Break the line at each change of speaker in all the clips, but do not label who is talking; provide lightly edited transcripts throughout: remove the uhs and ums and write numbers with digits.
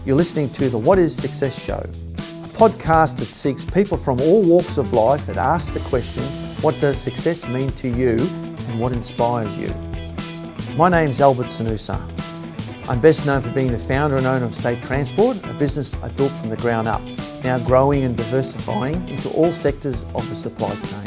You're listening to the What is Success Show, a podcast that seeks people from all walks of life that ask the question, what does success mean to you and what inspires you? My name's Albert Cenusa. I'm best known for being the founder and owner of State Transport, a business I built from the ground up, now growing and diversifying into all sectors of the supply chain.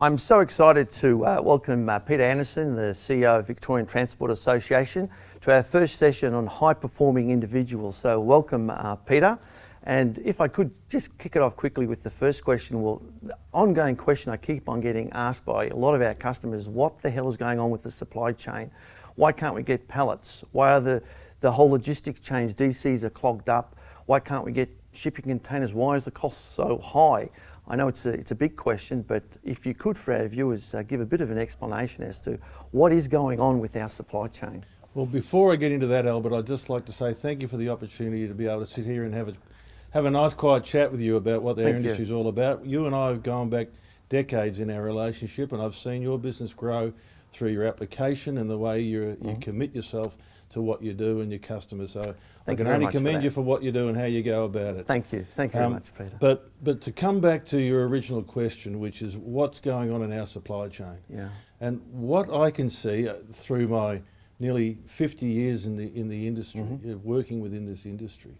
I'm so excited to welcome Peter Anderson, the CEO of Victorian Transport Association, to our first session on high-performing individuals. So welcome, Peter. And if I could just kick it off quickly with the first question. Well, the ongoing question I keep on getting asked by a lot of our customers, what the hell is going on with the supply chain? Why can't we get pallets? Why are the whole logistics chains, DCs are clogged up? Why can't we get shipping containers? Why is the cost so high? I know it's a big question, but if you could, for our viewers, give a bit of an explanation as to what is going on with our supply chain.
Well, before I get into that, Albert, I'd just like to say thank you for the opportunity to be able to sit here and have a nice quiet chat with you about what our industry is all about. You and I have gone back decades in our relationship, and I've seen your business grow through your application and the way you commit yourself to what you do and your customers. So I can only commend you for what you do and how you go about it.
Thank you very much, Peter.
But to come back to your original question, which is what's going on in our supply chain.
Yeah.
And what I can see through my nearly 50 years in the industry, working within this industry,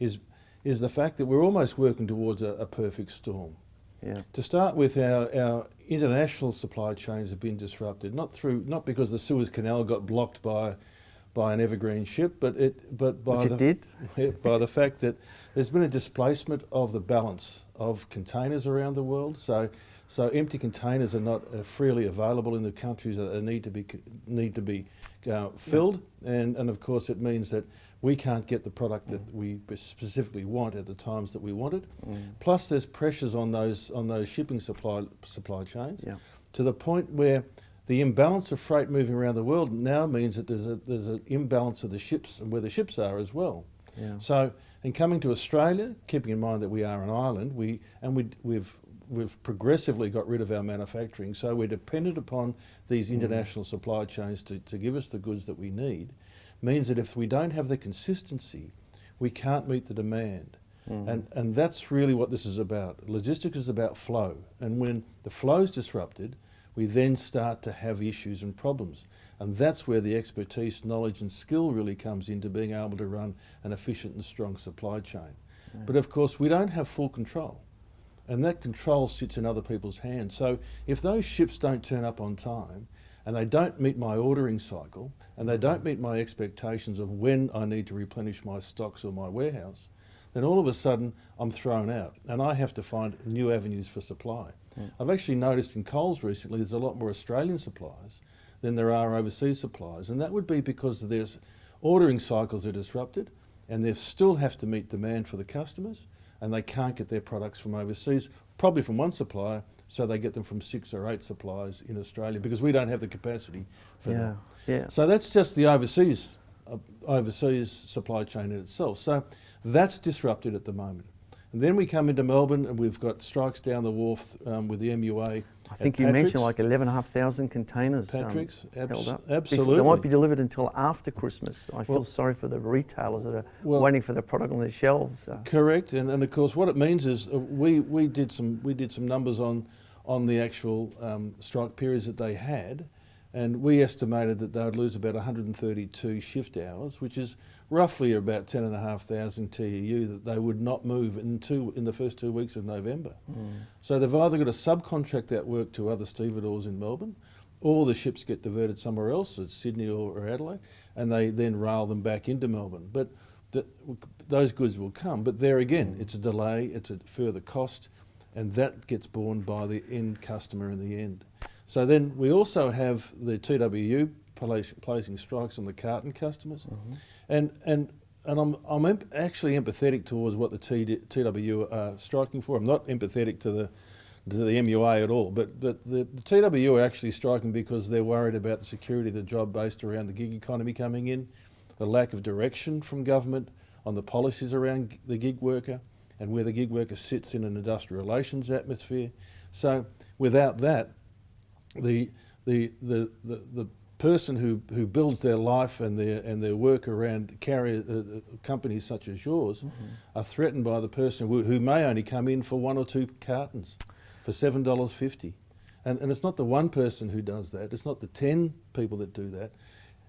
is the fact that we're almost working towards a perfect storm.
Yeah.
To start with, our international supply chains have been disrupted, not because the Suez Canal got blocked by an evergreen ship, but by the fact that there's been a displacement of the balance of containers around the world. So empty containers are not freely available in the countries that need to be filled, and of course it means that we can't get the product that we specifically want at the times that we want it. Plus, there's pressures on those shipping supply chains to the point where the imbalance of freight moving around the world now means that there's an imbalance of the ships and where the ships are as well. Yeah. So, in coming to Australia, keeping in mind that we are an island, we've progressively got rid of our manufacturing, so we're dependent upon these international supply chains to give us the goods that we need. Means that if we don't have the consistency, we can't meet the demand. And that's really what this is about. Logistics is about flow, and when the flow is disrupted, we then start to have issues and problems. And that's where the expertise, knowledge and skill really comes into being able to run an efficient and strong supply chain. But of course, we don't have full control. And that control sits in other people's hands. So if those ships don't turn up on time, and they don't meet my ordering cycle, and they don't meet my expectations of when I need to replenish my stocks or my warehouse, then all of a sudden I'm thrown out and I have to find new avenues for supply. I've actually noticed in Coles recently there's a lot more Australian suppliers than there are overseas suppliers, and that would be because their ordering cycles are disrupted and they still have to meet demand for the customers, and they can't get their products from overseas, probably from one supplier, so they get them from 6 or 8 suppliers in Australia because we don't have the capacity for that. Yeah. So that's just the overseas supply chain in itself. So that's disrupted at the moment. And then we come into Melbourne and we've got strikes down the wharf with the MUA.
I think you mentioned like 11,500 containers held up.
Absolutely.
They won't be delivered until after Christmas. I feel sorry for the retailers that are waiting for the product on their shelves.
Correct, and of course what it means is we did some numbers on the actual strike periods that they had, and we estimated that they would lose about 132 shift hours, which is roughly about 10,500 TEU that they would not move in the first 2 weeks of November. So they've either got to subcontract that work to other stevedores in Melbourne, or the ships get diverted somewhere else, at Sydney or Adelaide, and they then rail them back into Melbourne. But those goods will come, but there again, it's a delay, it's a further cost, and that gets borne by the end customer in the end. So then we also have the TWU placing strikes on the carton customers, and I'm actually empathetic towards what the TWU are striking for. I'm not empathetic to the MUA at all, but the TWU are actually striking because they're worried about the security of the job based around the gig economy coming in, the lack of direction from government on the policies around the gig worker, and where the gig worker sits in an industrial relations atmosphere. So without that, the person who builds their life and their work around carrier companies such as yours are threatened by the person who may only come in for 1 or 2 cartons for $7.50. And it's not the one person who does that, it's not the 10 people that do that,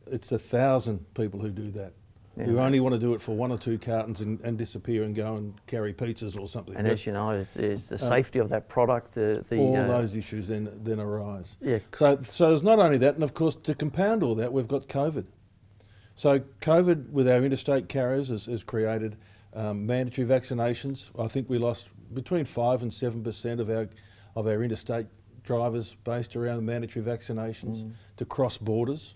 it's 1,000 people who do that. Yeah. Who only want to do it for 1 or 2 cartons and disappear and go and carry pizzas or something.
And as you know, it's the safety of that product.
All those issues then arise.
Yeah.
So there's not only that, and of course to compound all that, we've got COVID. So COVID with our interstate carriers has created mandatory vaccinations. I think we lost between 5 and 7% of our interstate drivers based around the mandatory vaccinations to cross borders.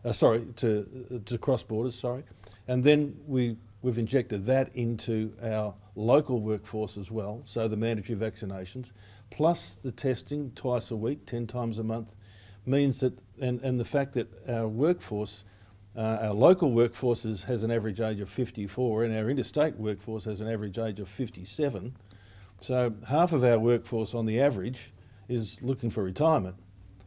To cross borders, sorry. And then we've injected that into our local workforce as well, so the mandatory vaccinations, plus the testing twice a week, 10 times a month, means that, and the fact that our workforce, our local workforce has an average age of 54 and our interstate workforce has an average age of 57. So half of our workforce on the average is looking for retirement.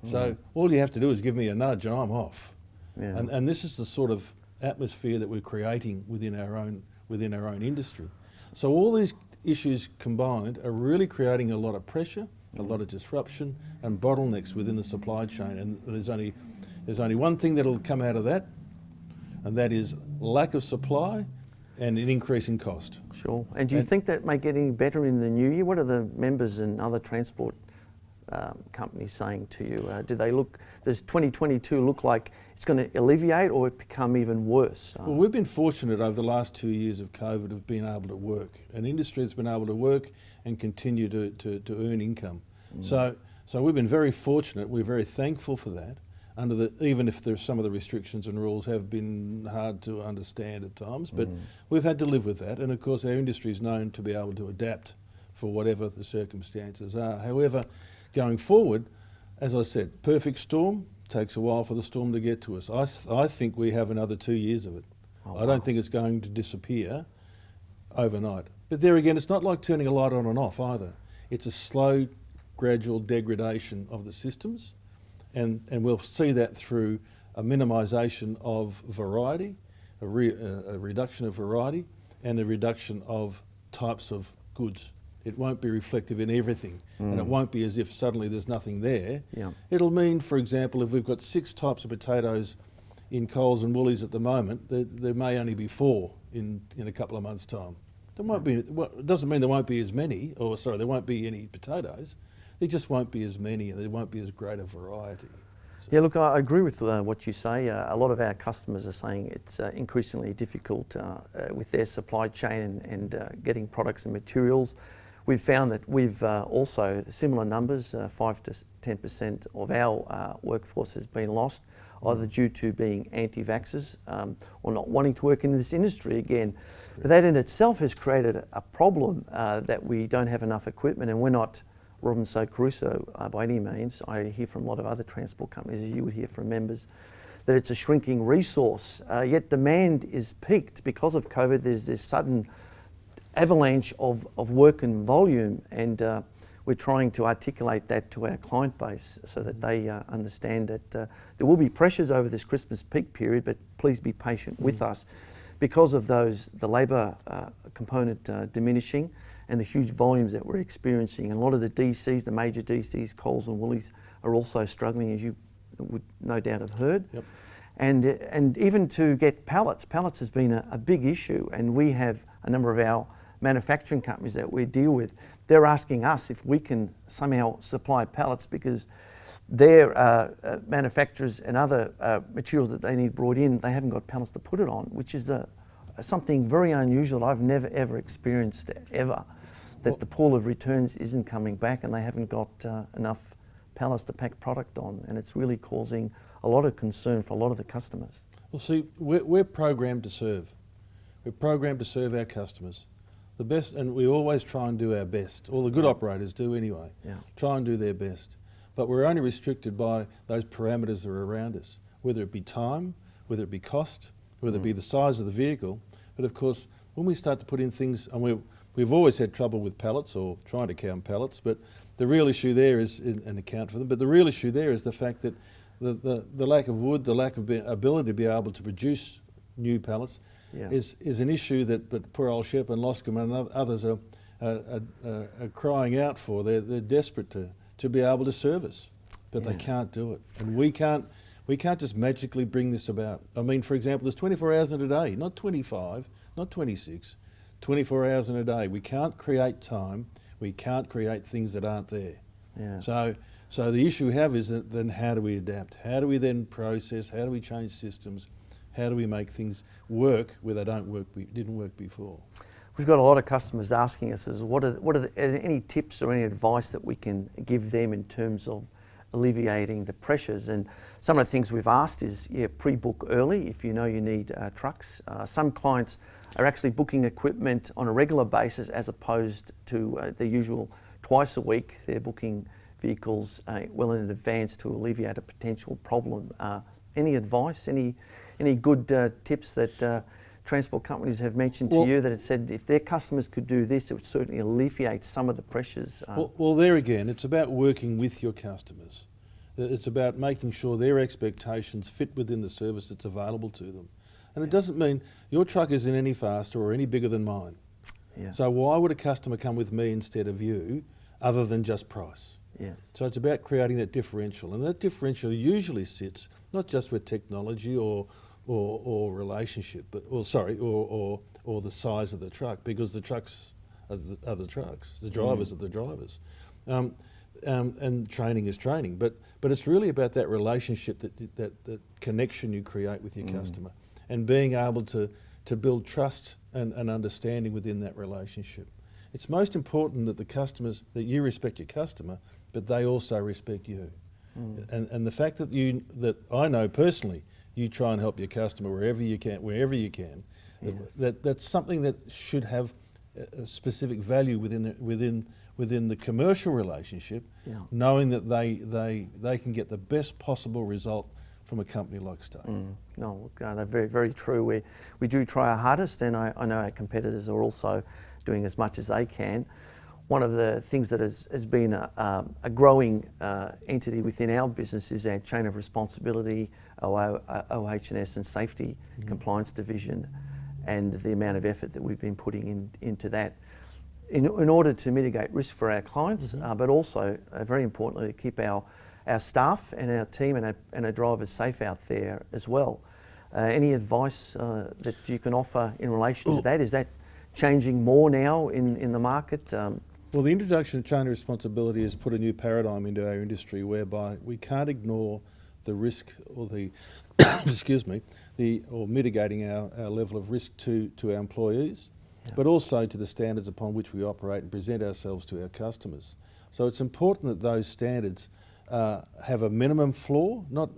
So all you have to do is give me a nudge and I'm off. Yeah. And this is the sort of atmosphere that we're creating within our own industry. So all these issues combined are really creating a lot of pressure, a lot of disruption and bottlenecks within the supply chain. And there's only one thing that'll come out of that, and that is lack of supply and an increase in cost.
Sure. And do you think that may get any better in the new year? What are the members and other transport companies saying to you? Does 2022 look like it's going to alleviate or it become even worse?
Well, we've been fortunate over the last 2 years of COVID of being able to work, an industry that's been able to work and continue to earn income. So we've been very fortunate, we're very thankful for that, even if some of the restrictions and rules have been hard to understand at times, but we've had to live with that, and of course our industry is known to be able to adapt for whatever the circumstances are. However, going forward, as I said, perfect storm takes a while for the storm to get to us. I think we have another 2 years of it. I don't think it's going to disappear overnight. But there again, it's not like turning a light on and off either. It's a slow, gradual degradation of the systems, and we'll see that through a minimisation of variety, a reduction of variety, and a reduction of types of goods. It won't be reflective in everything, and it won't be as if suddenly there's nothing there. Yeah. It'll mean, for example, if we've got 6 types of potatoes in Coles and Woolies at the moment, there may only be 4 in a couple of months' time. There won't be. It doesn't mean there won't be as many, there won't be any potatoes. There just won't be as many, and there won't be as great a variety. So.
Yeah, look, I agree with what you say. A lot of our customers are saying it's increasingly difficult with their supply chain and getting products and materials. We've found that we've also, similar numbers, 5 to 10% of our workforce has been lost, either due to being anti-vaxxers or not wanting to work in this industry again. But that in itself has created a problem that we don't have enough equipment, and we're not Robinson Crusoe by any means. I hear from a lot of other transport companies, as you would hear from members, that it's a shrinking resource, yet demand is peaked because of COVID. There's this sudden avalanche of work and volume, and we're trying to articulate that to our client base so that they understand that there will be pressures over this Christmas peak period, but please be patient with us because of the labour component diminishing and the huge volumes that we're experiencing. And a lot of the DCs, the major DCs, Coles and Woolies, are also struggling, as you would no doubt have heard. Yep. And even to get pallets has been a big issue, and we have a number of our manufacturing companies that we deal with. They're asking us if we can somehow supply pallets because their manufacturers and other materials that they need brought in, they haven't got pallets to put it on, which is something very unusual. I've never ever experienced ever, that the pool of returns isn't coming back and they haven't got enough pallets to pack product on, and it's really causing a lot of concern for a lot of the customers.
Well, see, we're programmed to serve. We're programmed to serve our customers. The best, and we always try and do our best. All the good operators do anyway. Yeah. Try and do their best. But we're only restricted by those parameters that are around us, whether it be time, whether it be cost, whether it be the size of the vehicle. But of course, when we start to put in things, and we've always had trouble with pallets or trying to count pallets, but the real issue there is, and account for them, but the real issue there is the fact that the lack of wood, the lack of ability to be able to produce new pallets is an issue that poor old Shep and Loscombe and others are crying out for. They're desperate to be able to service, but they can't do it. And we can't just magically bring this about. I mean, for example, there's 24 hours in a day, not 25, not 26, 24 hours in a day. We can't create time. We can't create things that aren't there.
Yeah.
So the issue we have is that then how do we adapt? How do we then process? How do we change systems? How do we make things work where they didn't work before?
We've got a lot of customers asking us, what are any tips or any advice that we can give them in terms of alleviating the pressures? And some of the things we've asked is, pre-book early if you know you need trucks. Some clients are actually booking equipment on a regular basis as opposed to the usual twice a week. They're booking vehicles well in advance to alleviate a potential problem. Any advice, any good tips that transport companies have mentioned to you that it said if their customers could do this, it would certainly alleviate some of the pressures?
Well, there again, it's about working with your customers. It's about making sure their expectations fit within the service that's available to them. And it doesn't mean your truck isn't any faster or any bigger than mine. Yeah. So why would a customer come with me instead of you, other than just price?
Yes.
So it's about creating that differential, and that differential usually sits not just with technology or relationship, but or the size of the truck, because the trucks are the trucks, the drivers are the drivers, and training is training. But it's really about that relationship, that connection you create with your customer, and being able to build trust and understanding within that relationship. It's most important that you respect your customer, but they also respect you. And the fact that I know personally, you try and help your customer wherever you can. Yes. That's something that should have a specific value within the commercial relationship, knowing that they can get the best possible result from a company like State.
No, look, they're very, very true. We do try our hardest, and I know our competitors are also doing as much as they can. One of the things that has been a growing entity within our business is our chain of responsibility, OH&S and safety compliance division, and the amount of effort that we've been putting into that in order to mitigate risk for our clients, but also, very importantly, to keep our staff and our team and our drivers safe out there as well. Any advice that you can offer in relation to that? Is that changing more now in the market?
Well, the introduction of chain of responsibility has put a new paradigm into our industry, whereby we can't ignore the risk or or mitigating our level of risk to our employees, but also to the standards upon which we operate and present ourselves to our customers. So it's important that those standards have a minimum floor, not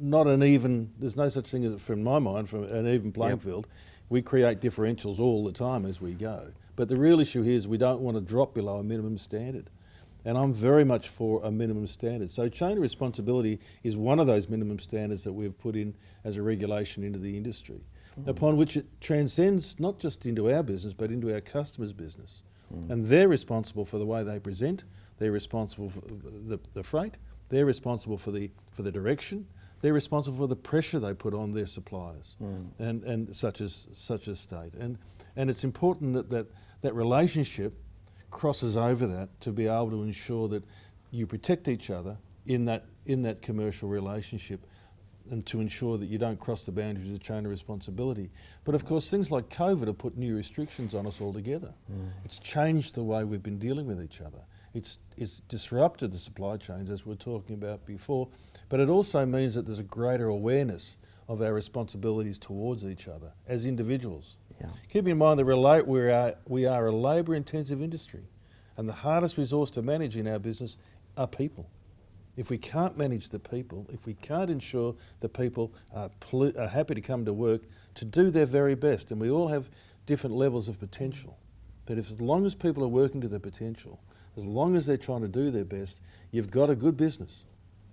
an even. There's no such thing as, from my mind, from an even playing field. We create differentials all the time as we go. But the real issue here is we don't want to drop below a minimum standard. And I'm very much for a minimum standard. So chain of responsibility is one of those minimum standards that we've put in as a regulation into the industry, upon which it transcends not just into our business, but into our customers' business. And they're responsible for the way they present, they're responsible for the freight, they're responsible for the direction, they're responsible for the pressure they put on their suppliers, and such as State. And it's important that relationship crosses over that to be able to ensure that you protect each other in that commercial relationship, and to ensure that you don't cross the boundaries of the chain of responsibility. But of course, things like COVID have put new restrictions on us altogether. It's changed the way we've been dealing with each other. It's disrupted the supply chains, as we were talking about before, but it also means that there's a greater awareness of our responsibilities towards each other as individuals. Keep in mind that we are a labour-intensive industry, and the hardest resource to manage in our business are people. If we can't manage the people, if we can't ensure that people are happy to come to work to do their very best, and we all have different levels of potential, but as long as people are working to their potential, as long as they're trying to do their best, you've got a good business.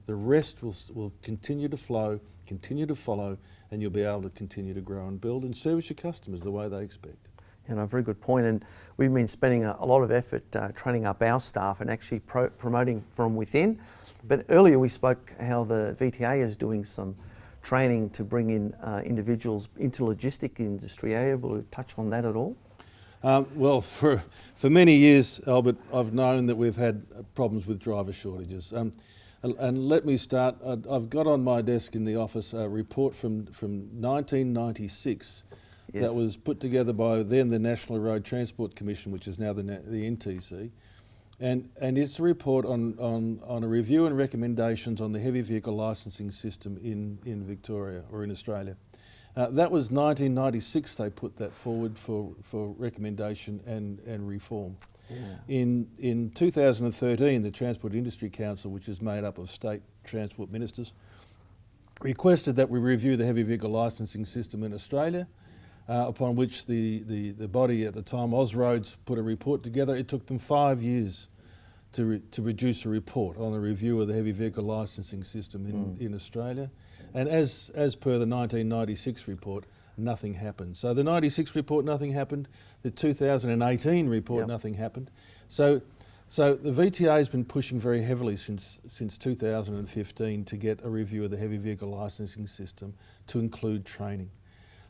The rest will continue to flow, continue to follow, and you'll be able to continue to grow and build and service your customers the way they expect.
A very good point. And we've been spending a lot of effort training up our staff and actually promoting from within. But earlier we spoke how the VTA is doing some training to bring in individuals into logistic industry. Are you able to touch on that at all?
Well, for many years, Albert, I've known that we've had problems with driver shortages. And let me start, I've got on my desk in the office a report from 1996 that was put together by then the National Road Transport Commission, which is now the NTC. And it's a report on a review and recommendations on the heavy vehicle licensing system in Victoria or in Australia. That was 1996 they put that forward for recommendation and reform. Yeah. In 2013, the Transport Industry Council, which is made up of state transport ministers, requested that we review the heavy vehicle licensing system in Australia, upon which the body at the time, Ausroads, put a report together. It took them 5 years to produce a report on the review of the heavy vehicle licensing system in Australia. And as per the 1996 report, nothing happened. So the 96 report, nothing happened. The 2018 report, nothing happened. So the VTA has been pushing very heavily since 2015 to get a review of the heavy vehicle licensing system to include training.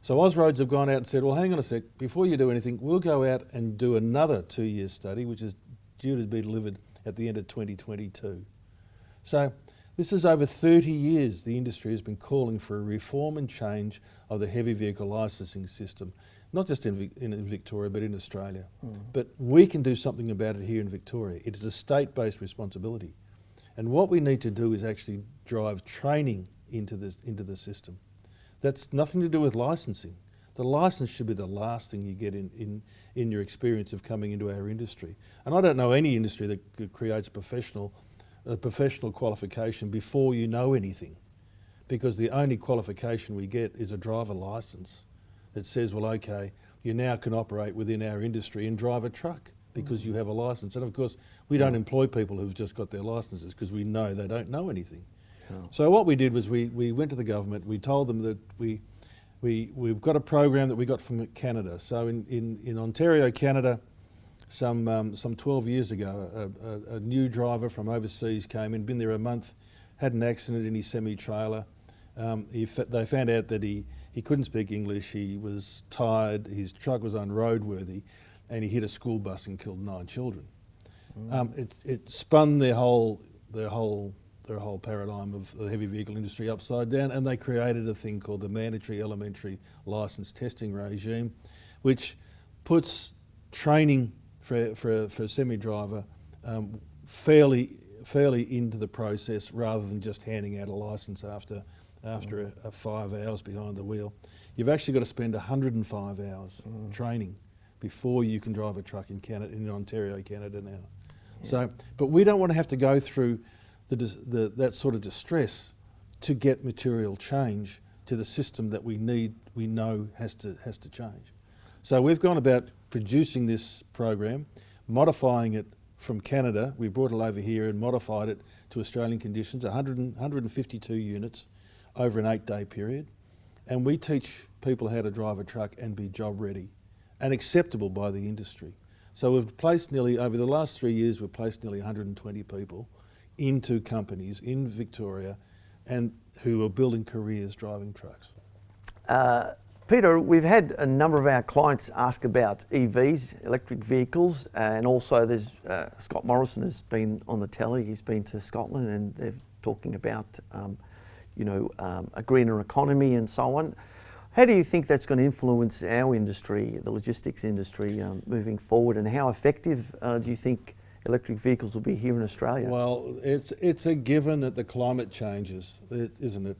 So Ausroads have gone out and said, well, hang on a sec, before you do anything, we'll go out and do another 2-year study, which is due to be delivered at the end of 2022. So this is over 30 years the industry has been calling for a reform and change of the heavy vehicle licensing system, not just in Victoria, but in Australia. But we can do something about it here in Victoria. It is a state-based responsibility. And what we need to do is actually drive training into the system. That's nothing to do with licensing. The licence should be the last thing you get in your experience of coming into our industry. And I don't know any industry that creates a professional qualification before you know anything, because the only qualification we get is a driver licence that says, well, okay, you now can operate within our industry and drive a truck because you have a licence. And of course, we don't employ people who've just got their licences because we know they don't know anything. So what we did was we went to the government, we told them that we've got a program that we got from Canada. So in Ontario, Canada, some 12 years ago, a new driver from overseas came in, been there a month, had an accident in his semi-trailer. They found out that he couldn't speak English, he was tired, his truck was unroadworthy, and he hit a school bus and killed 9 children. It spun their whole paradigm of the heavy vehicle industry upside down, and they created a thing called the Mandatory Elementary Licence Testing Regime, which puts training for a semi-driver fairly into the process, rather than just handing out a licence after 5 hours behind the wheel. You've actually got to spend 105 hours training before you can drive a truck in Canada, in Ontario, Canada now. So, but we don't want to have to go through that sort of distress to get material change to the system that we know has to change. So we've gone about producing this program, modifying it from Canada. We brought it over here and modified it to Australian conditions, 152 units over an 8-day period. And we teach people how to drive a truck and be job ready and acceptable by the industry. So we've placed over the last 3 years, we've placed nearly 120 people into companies in Victoria and who are building careers driving trucks.
Peter, we've had a number of our clients ask about EVs, electric vehicles, and also there's Scott Morrison has been on the telly. He's been to Scotland and they're talking about a greener economy and so on. How do you think that's going to influence our industry, the logistics industry, moving forward, and how effective do you think electric vehicles will be here in Australia?
Well, it's a given that the climate changes, isn't it?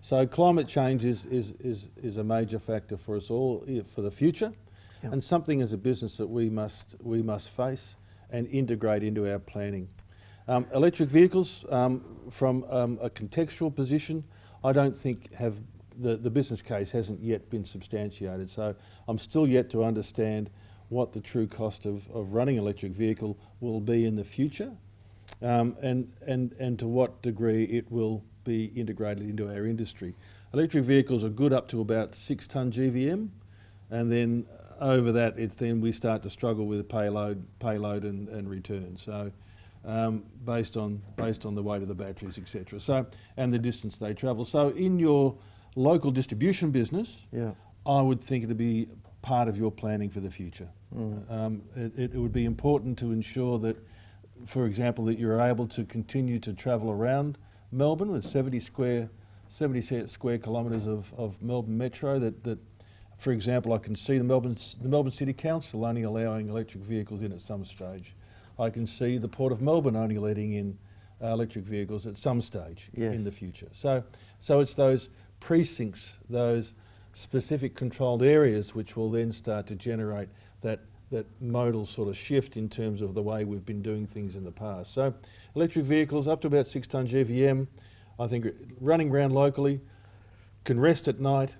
So climate change is a major factor for us all for the future, and something as a business that we must face and integrate into our planning. Electric vehicles, from a contextual position, I don't think have the business case hasn't yet been substantiated. So I'm still yet to understand what the true cost of running an electric vehicle will be in the future, and to what degree it will be integrated into our industry. Electric vehicles are good up to about 6 tonne GVM, and then over that, then we start to struggle with payload and return. So based on the weight of the batteries, etc. So, and the distance they travel. So in your local distribution business, I would think it'd be part of your planning for the future. It would be important to ensure that, for example, that you're able to continue to travel around Melbourne with 70 square kilometres of Melbourne Metro. That, for example, I can see the Melbourne City Council only allowing electric vehicles in at some stage. I can see the Port of Melbourne only letting in electric vehicles at some stage in the future. So it's those precincts, those specific controlled areas, which will then start to generate that modal sort of shift in terms of the way we've been doing things in the past. So electric vehicles up to about 6 tonne GVM, I think running around locally, can rest at night.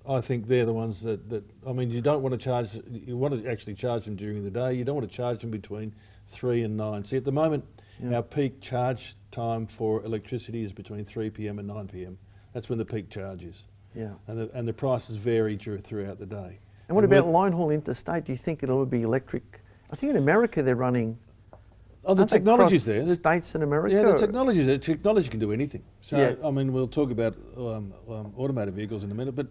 I think they're the ones that I mean, you don't want to charge, you want to actually charge them during the day. You don't want to charge them between 3 and 9. See, at the moment, our peak charge time for electricity is between 3 p.m. and 9 p.m. That's when the peak charge is. And the prices vary throughout the day.
And what about line haul interstate? Do you think it'll be electric? I think in America they're running.
Oh, the technology's there.
The states in America.
Yeah, the technology's there. Technology can do anything. So I mean, we'll talk about automated vehicles in a minute, but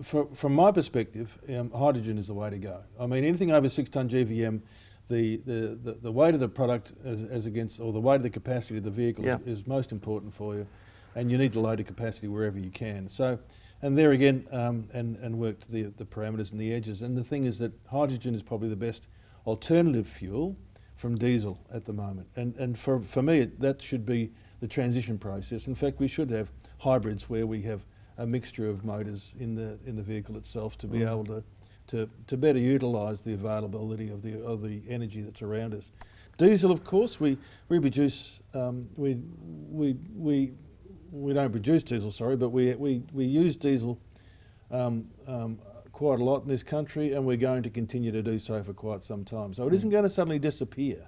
from my perspective, hydrogen is the way to go. I mean, anything over 6 tonne GVM, the weight of the product as against, or the weight of the capacity of the vehicle is most important for you. And you need to load a capacity wherever you can. So, and there again, and worked the parameters and the edges. And the thing is that hydrogen is probably the best alternative fuel from diesel at the moment. And for me, that should be the transition process. In fact, we should have hybrids where we have a mixture of motors in the vehicle itself to be able to better utilise the availability of the energy that's around us. Diesel, of course, we produce we don't produce diesel, sorry, but we use diesel quite a lot in this country, and we're going to continue to do so for quite some time. So it isn't going to suddenly disappear.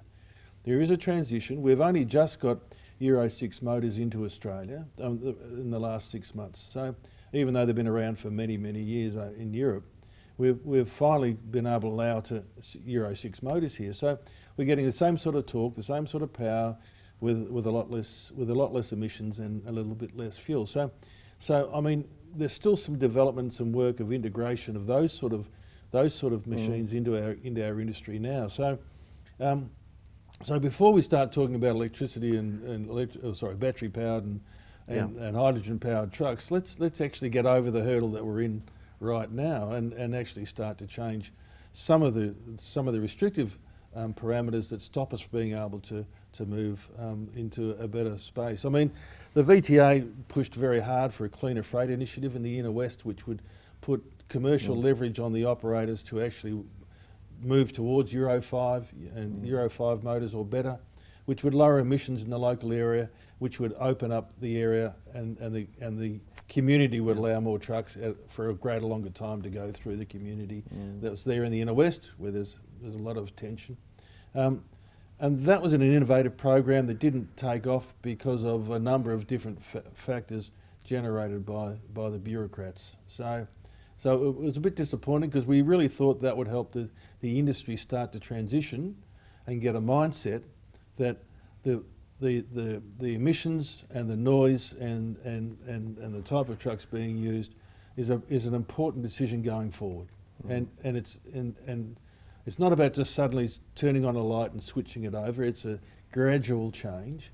There is a transition. We've only just got Euro 6 motors into Australia in the last 6 months. So even though they've been around for many, many years in Europe, we've finally been able to allow Euro 6 motors here. So we're getting the same sort of torque, the same sort of power, with a lot less emissions and a little bit less fuel. So I mean, there's still some development, some work of integration of those sort of machines into our industry now. So before we start talking about electricity and battery powered and hydrogen powered trucks, let's actually get over the hurdle that we're in right now and actually start to change some of the restrictive parameters that stop us from being able to move into a better space. I mean, the VTA pushed very hard for a cleaner freight initiative in the inner west, which would put commercial leverage on the operators to actually move towards Euro 5 and Euro 5 motors or better, which would lower emissions in the local area, which would open up the area and the community would allow more trucks for a greater longer time to go through the community that was there in the inner west, where there's a lot of tension. And that was an innovative program that didn't take off because of a number of different factors generated by the bureaucrats. So it was a bit disappointing because we really thought that would help the industry start to transition and get a mindset that the emissions and the noise and the type of trucks being used is an important decision going forward. And it's not about just suddenly turning on a light and switching it over. It's a gradual change,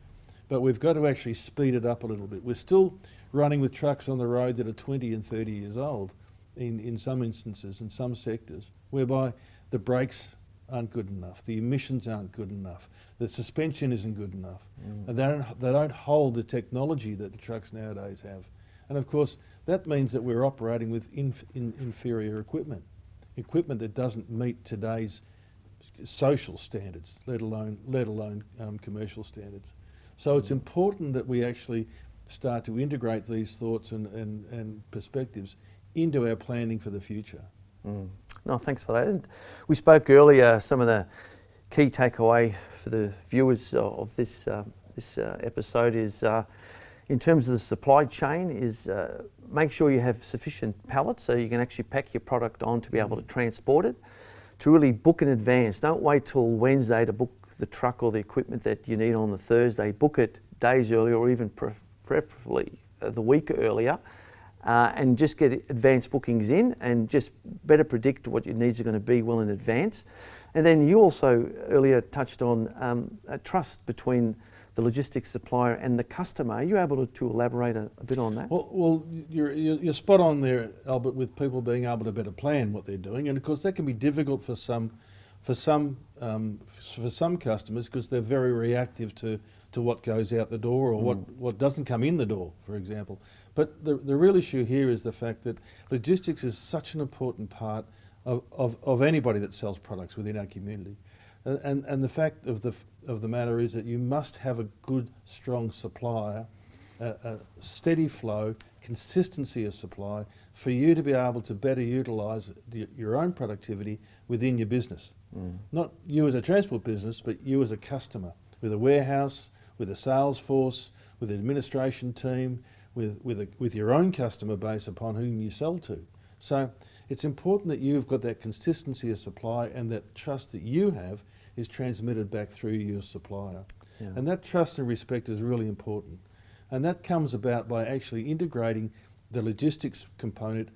but we've got to actually speed it up a little bit. We're still running with trucks on the road that are 20 and 30 years old in some instances, in some sectors, whereby the brakes aren't good enough, the emissions aren't good enough, the suspension isn't good enough, and they don't hold the technology that the trucks nowadays have. And of course, that means that we're operating with inferior equipment that doesn't meet today's social standards, let alone commercial standards. So it's important that we actually start to integrate these thoughts and perspectives into our planning for the future.
No, thanks for that. And we spoke earlier, some of the key takeaway for the viewers of this episode is in terms of the supply chain is make sure you have sufficient pallets so you can actually pack your product on to be able to transport it, to really book in advance. Don't wait till Wednesday to book the truck or the equipment that you need on the Thursday, book it days earlier or even preferably the week earlier, and just get advanced bookings in and just better predict what your needs are going to be well in advance. And then you also earlier touched on a trust between the logistics supplier and the customer. Are you able to elaborate a bit on that?
Well, you're spot on there, Albert, with people being able to better plan what they're doing, and of course that can be difficult for some customers because they're very reactive to what goes out the door or what doesn't come in the door, for example. But the real issue here is the fact that logistics is such an important part of anybody that sells products within our community. And the fact of the matter is that you must have a good, strong supplier, a steady flow, consistency of supply for you to be able to better utilise your own productivity within your business. Not you as a transport business, but you as a customer, with a warehouse, with a sales force, with an administration team, with your own customer base upon whom you sell to. So it's important that you've got that consistency of supply, and that trust that you have is transmitted back through your supplier. Yeah. And that trust and respect is really important. And that comes about by actually integrating the logistics component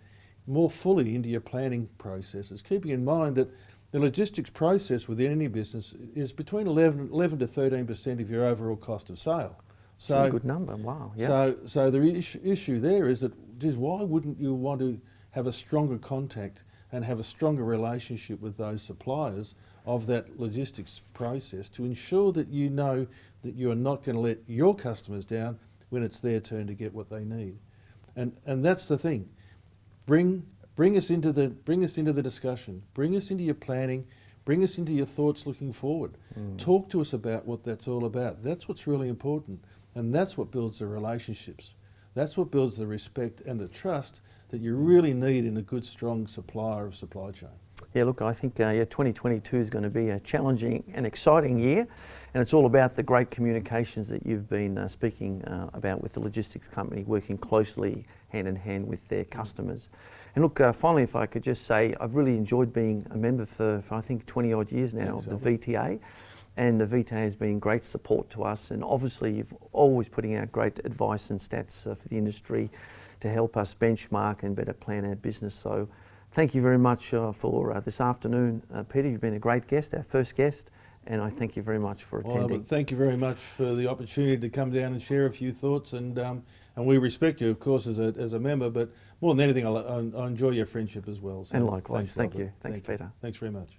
more fully into your planning processes, keeping in mind that the logistics process within any business is between 11 to 13% of your overall cost of sale.
So, that's a good number, wow. Yeah.
So the issue there is that, geez, why wouldn't you want to have a stronger contact and have a stronger relationship with those suppliers of that logistics process to ensure that you know that you are not going to let your customers down when it's their turn to get what they need. And that's the thing. Bring us into the discussion. Bring us into your planning. Bring us into your thoughts looking forward. Talk to us about what that's all about. That's what's really important. And that's what builds the relationships. That's what builds the respect and the trust that you really need in a good, strong supplier of supply chain.
Yeah, look, I think 2022 is going to be a challenging and exciting year, and it's all about the great communications that you've been speaking about with the logistics company, working closely hand in hand with their customers. And look, finally, if I could just say, I've really enjoyed being a member for I think 20 odd years now of the VTA. And the VTA has been great support to us, and obviously you've always putting out great advice and stats for the industry to help us benchmark and better plan our business. So thank you very much for this afternoon. Peter, you've been a great guest, our first guest, and I thank you very much for attending.
Well, thank you very much for the opportunity to come down and share a few thoughts, and we respect you, of course, as a member, but more than anything, I enjoy your friendship as well. So
and likewise, thank you. Thanks, Peter.
Thanks very much.